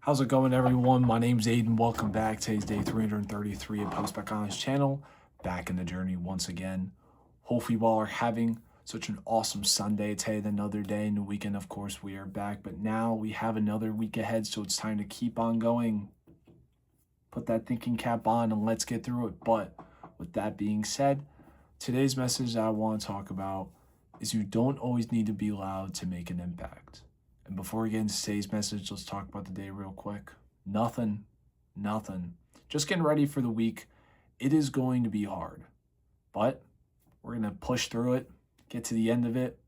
How's it going, everyone? My name's Aiden. Welcome back. Today's day 333 of Post Back on his channel. Back in the journey once again. Hopefully you all are having such an awesome Sunday today, another day in the weekend. Of course, we are back, but now we have another week ahead, so it's time to keep on going. Put that thinking cap on and let's get through it. But with that being said, today's message that I want to talk about is you don't always need to be loud to make an impact. And before we get into today's message, let's talk about the day real quick. Nothing. Just getting ready for the week. It is going to be hard, but we're going to push through it, get to the end of it,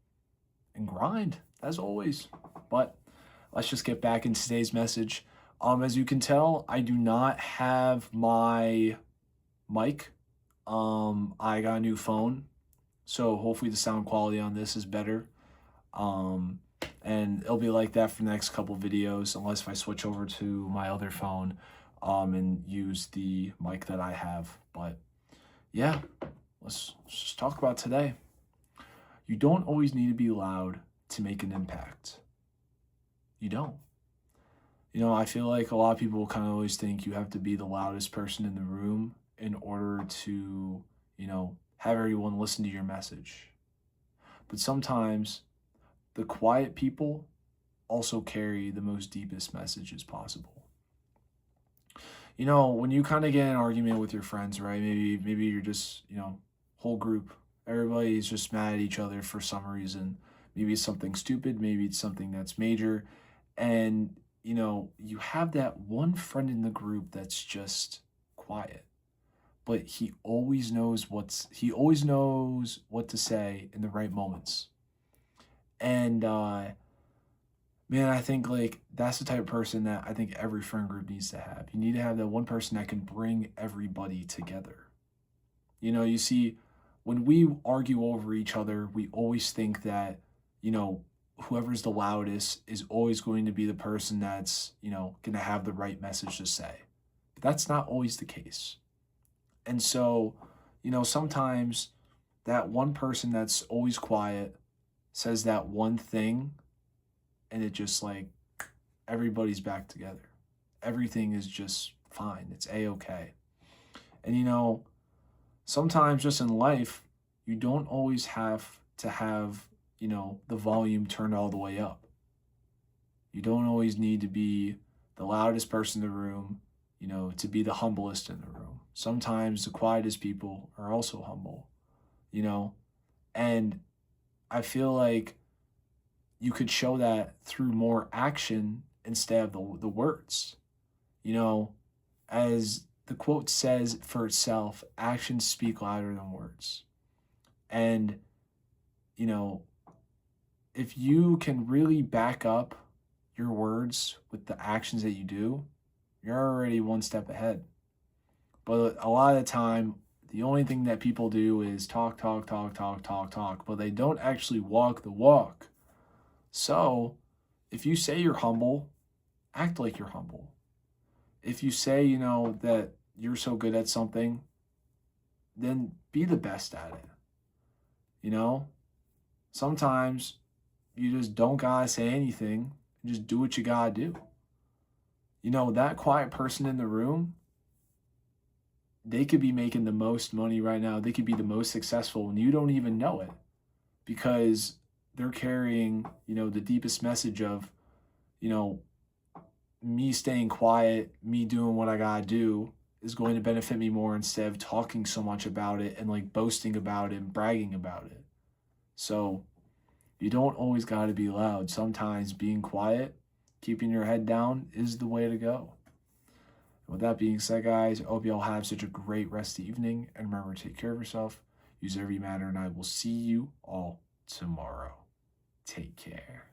and grind, as always. But let's just get back into today's message. As you can tell, I do not have my mic. I got a new phone, so hopefully the sound quality on this is better. And it'll be like that for the next couple videos, unless if I switch over to my other phone and use the mic that I have. But yeah, let's just talk about today. You don't always need to be loud to make an impact. You don't. You know, I feel like a lot of people kind of always think you have to be the loudest person in the room in order to, have everyone listen to your message. But sometimes the quiet people also carry the most deepest messages possible. You know, when you kind of get in an argument with your friends, right? Maybe you're just, whole group, everybody's just mad at each other for some reason. Maybe it's something stupid, maybe it's something that's major. And, you have that one friend in the group that's just quiet. But he always knows what to say in the right moments. And man, I think like that's the type of person that I think every friend group needs to have. You need to have that one person that can bring everybody together. You see, when we argue over each other, we always think that, whoever's the loudest is always going to be the person that's, going to have the right message to say. But that's not always the case. And so, sometimes that one person that's always quiet says that one thing and it just like everybody's back together. Everything is just fine. It's a-okay. And sometimes just in life, you don't always have to have, the volume turned all the way up. You don't always need to be the loudest person in the room, to be the humblest in the room. Sometimes the quietest people are also humble, and I feel like you could show that through more action instead of the words. As the quote says for itself, actions speak louder than words. And, if you can really back up your words with the actions that you do, you're already one step ahead. But a lot of the time, the only thing that people do is talk, but they don't actually walk the walk. So if you say you're humble, act like you're humble. If you say, that you're so good at something, then be the best at it. Sometimes you just don't gotta say anything. Just do what you gotta do. That quiet person in the room, they could be making the most money right now. They could be the most successful and you don't even know it because they're carrying, the deepest message of, me staying quiet, me doing what I gotta do is going to benefit me more instead of talking so much about it and like boasting about it and bragging about it. So you don't always gotta be loud. Sometimes being quiet, keeping your head down is the way to go. With that being said, guys, I hope you all have such a great rest of the evening. And remember to take care of yourself, use every matter, and I will see you all tomorrow. Take care.